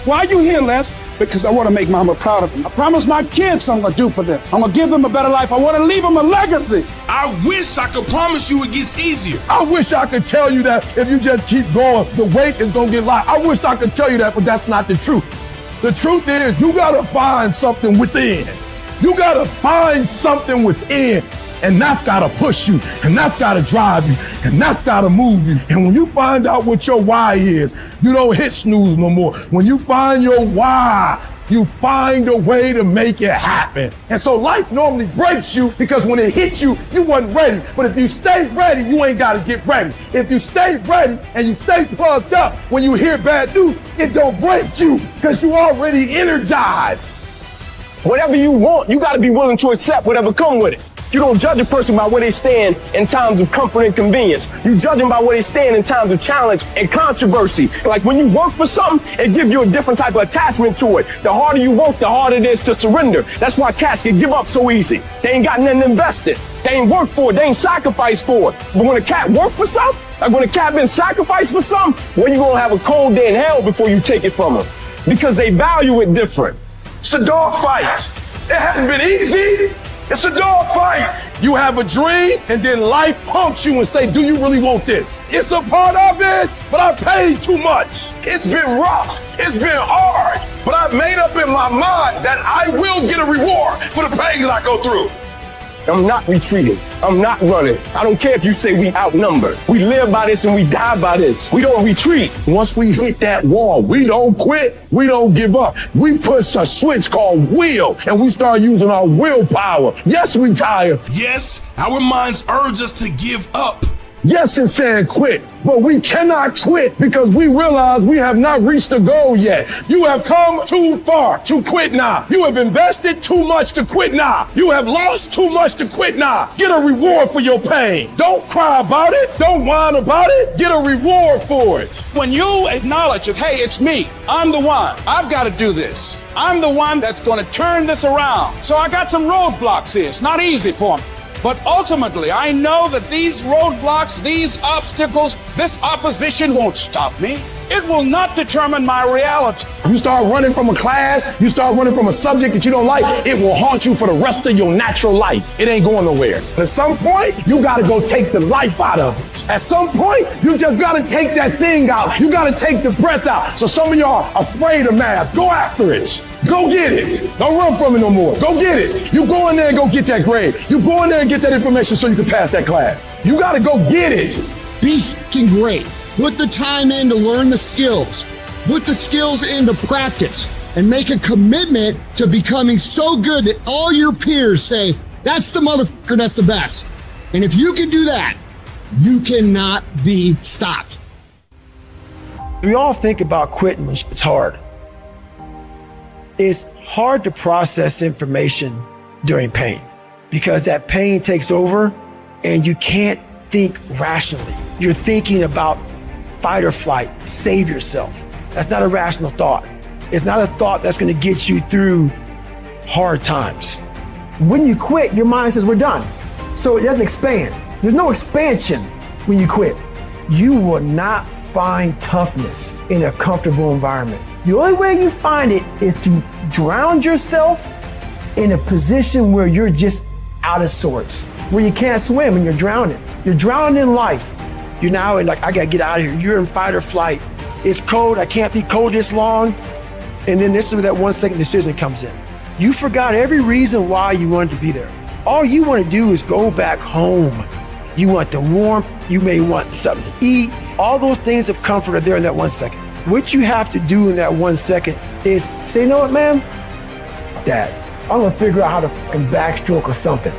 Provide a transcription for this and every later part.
Why are you here, Les? Because I want to make mama proud of them. I promise my kids I'm going to do for them. I'm going to give them a better life. I want to leave them a legacy. I wish I could promise you it gets easier. I wish I could tell you that if you just keep going, the weight is going to get light. I wish I could tell you that, but that's not the truth. The truth is you got to find something within. You got to find something within. And that's gotta push you, and that's gotta drive you, and that's gotta move you. And when you find out what your why is, you don't hit snooze no more. When you find your why, you find a way to make it happen. And so life normally breaks you because when it hits you, you wasn't ready. But if you stay ready, you ain't gotta get ready. If you stay ready and you stay plugged up, when you hear bad news, it don't break you because you already energized. Whatever you want, you gotta be willing to accept whatever come with it. You don't judge a person by where they stand in times of comfort and convenience. You judge them by where they stand in times of challenge and controversy. Like when you work for something, it gives you a different type of attachment to it. The harder you work, the harder it is to surrender. That's why cats can give up so easy. They ain't got nothing invested. They ain't worked for it. They ain't sacrificed for it. But when a cat work for something, like when a cat been sacrificed for something, well, you gonna have a cold day in hell before you take it from them. Because they value it different. It's a dog fight. It hasn't been easy. It's a dog fight. You have a dream and then life pumps you and say, do you really want this? It's a part of it, but I paid too much. It's been rough. It's been hard. But I've made up in my mind that I will get a reward for the pain that I go through. I'm not retreating. I'm not running. I don't care if you say we outnumbered. We live by this and we die by this. We don't retreat. Once we hit that wall, we don't quit. We don't give up. We push a switch called will and we start using our willpower. Yes, we tired. Yes, our minds urge us to give up. Yes, it's saying quit, but we cannot quit because we realize we have not reached the goal yet. You have come too far to quit now. You have invested too much to quit now. You have lost too much to quit now. Get a reward for your pain. Don't cry about it. Don't whine about it. Get a reward for it. When you acknowledge it, hey, it's me. I'm the one. I've got to do this. I'm the one that's going to turn this around. So I got some roadblocks here. It's not easy for me. But ultimately, I know that these roadblocks, these obstacles, this opposition won't stop me. It will not determine my reality. You start running from a class, you start running from a subject that you don't like, it will haunt you for the rest of your natural life. It ain't going nowhere. But at some point, you gotta go take the life out of it. At some point, you just gotta take that thing out. You gotta take the breath out. So some of y'all are afraid of math. Go after it. Go get it. Don't run from it no more. Go get it. You go in there and go get that grade. You go in there and get that information so you can pass that class. You gotta go get it. Be f***ing great. Put the time in to learn the skills. Put the skills into practice and make a commitment to becoming so good that all your peers say, that's the motherfucker that's the best. And if you can do that, you cannot be stopped. We all think about quitting when it's hard. It's hard to process information during pain because that pain takes over and you can't think rationally. You're thinking about fight or flight, save yourself. That's not a rational thought. It's not a thought that's going to get you through hard times. When you quit, your mind says we're done. So it doesn't expand. There's no expansion when you quit. You will not find toughness in a comfortable environment. The only way you find it is to drown yourself in a position where you're just out of sorts, where you can't swim and you're drowning. You're drowning in life. You're now in like, I gotta get out of here. You're in fight or flight. It's cold, I can't be cold this long. And then this is where that 1 second decision comes in. You forgot every reason why you wanted to be there. All you want to do is go back home. You want the warmth, you may want something to eat. All those things of comfort are there in that 1 second. What you have to do in that 1 second is say, you know what, man? Dad, I'm gonna figure out how to fucking backstroke or something.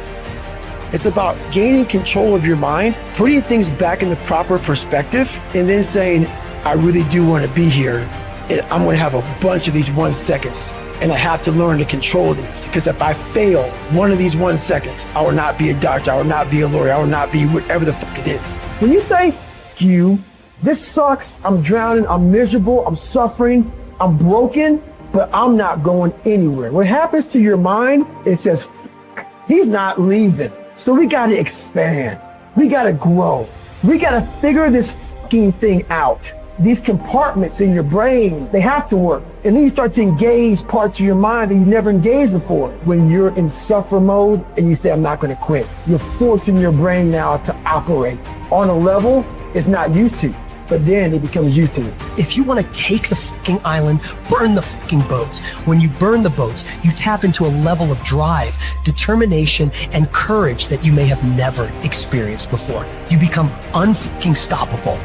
It's about gaining control of your mind, putting things back in the proper perspective, and then saying, I really do want to be here. And I'm going to have a bunch of these 1 seconds, and I have to learn to control these. Because if I fail one of these 1 seconds, I will not be a doctor, I will not be a lawyer, I will not be whatever the fuck it is. When you say, f you, this sucks, I'm drowning, I'm miserable, I'm suffering, I'm broken, but I'm not going anywhere. What happens to your mind, it says, f he's not leaving. So we gotta expand. We gotta grow. We gotta figure this fucking thing out. These compartments in your brain, they have to work. And then you start to engage parts of your mind that you never engaged before. When you're in suffer mode and you say, I'm not gonna quit, you're forcing your brain now to operate on a level it's not used to. But then it becomes used to it. If you want to take the fucking island, burn the fucking boats. When you burn the boats, you tap into a level of drive, determination, and courage that you may have never experienced before. You become unfucking stoppable.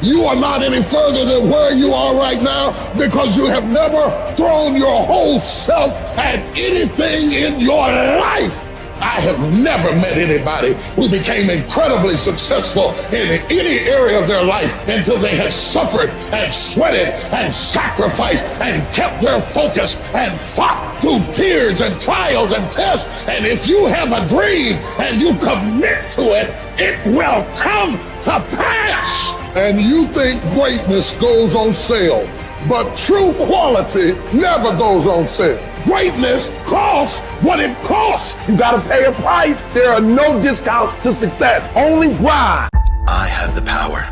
You are not any further than where you are right now because you have never thrown your whole self at anything in your life. I have never met anybody who became incredibly successful in any area of their life until they had suffered and sweated and sacrificed and kept their focus and fought through tears and trials and tests. And if you have a dream and you commit to it, it will come to pass. And you think greatness goes on sale, but true quality never goes on sale. Greatness costs what it costs. You gotta pay a price. There are no discounts to success, only grind. I have the power.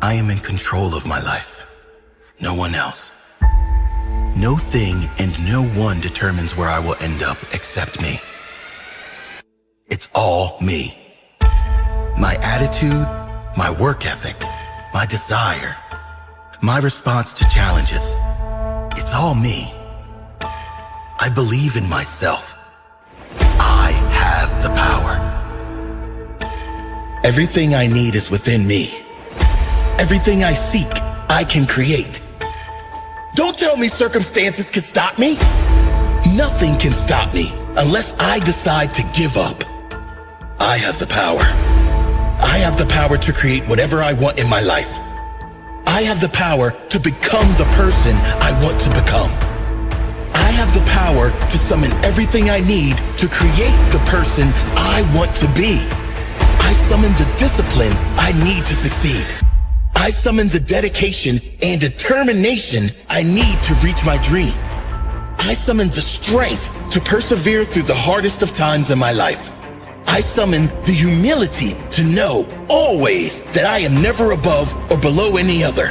I am in control of my life. No one else. No thing and no one determines where I will end up except me. It's all me. My attitude, my work ethic, my desire, my response to challenges. It's all me. I believe in myself. I have the power. Everything I need is within me. Everything I seek, I can create. Don't tell me circumstances can stop me. Nothing can stop me unless I decide to give up. I have the power. I have the power to create whatever I want in my life. I have the power to become the person I want to become. I have the power to summon everything I need to create the person I want to be. I summon the discipline I need to succeed. I summon the dedication and determination I need to reach my dream. I summon the strength to persevere through the hardest of times in my life. I summon the humility to know always that I am never above or below any other,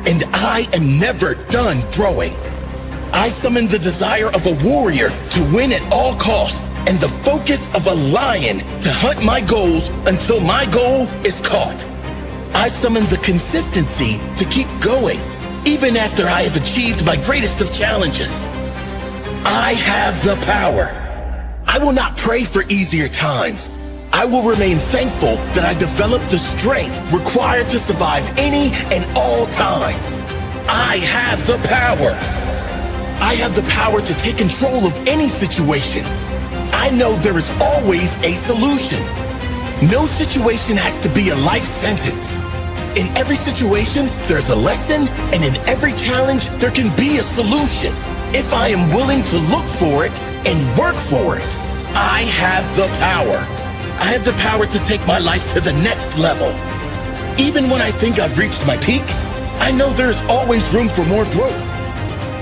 and I am never done growing. I summon the desire of a warrior to win at all costs and the focus of a lion to hunt my goals until my goal is caught. I summon the consistency to keep going even after I have achieved my greatest of challenges. I have the power. I will not pray for easier times. I will remain thankful that I developed the strength required to survive any and all times. I have the power. I have the power to take control of any situation. I know there is always a solution. No situation has to be a life sentence. In every situation, there's a lesson, and in every challenge, there can be a solution. If I am willing to look for it and work for it, I have the power. I have the power to take my life to the next level. Even when I think I've reached my peak, I know there's always room for more growth.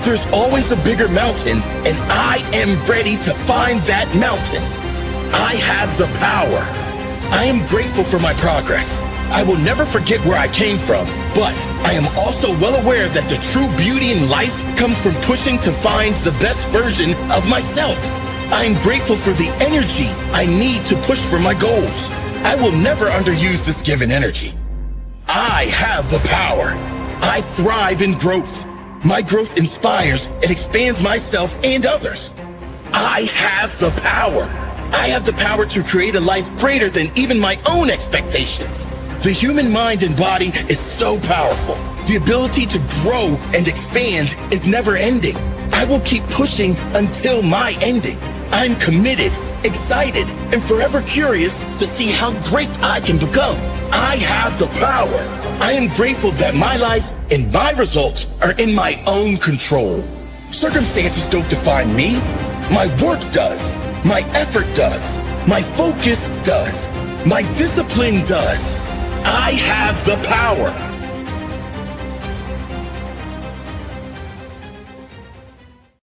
There's always a bigger mountain, and I am ready to find that mountain. I have the power. I am grateful for my progress. I will never forget where I came from, but I am also well aware that the true beauty in life comes from pushing to find the best version of myself. I am grateful for the energy I need to push for my goals. I will never underuse this given energy. I have the power. I thrive in growth. My growth inspires and expands myself and others. I have the power. I have the power to create a life greater than even my own expectations. The human mind and body is so powerful. The ability to grow and expand is never ending. I will keep pushing until my ending. I'm committed, excited, and forever curious to see how great I can become. I have the power. I am grateful that my life and my results are in my own control. Circumstances don't define me. My work does. My effort does. My focus does. My discipline does. I have the power.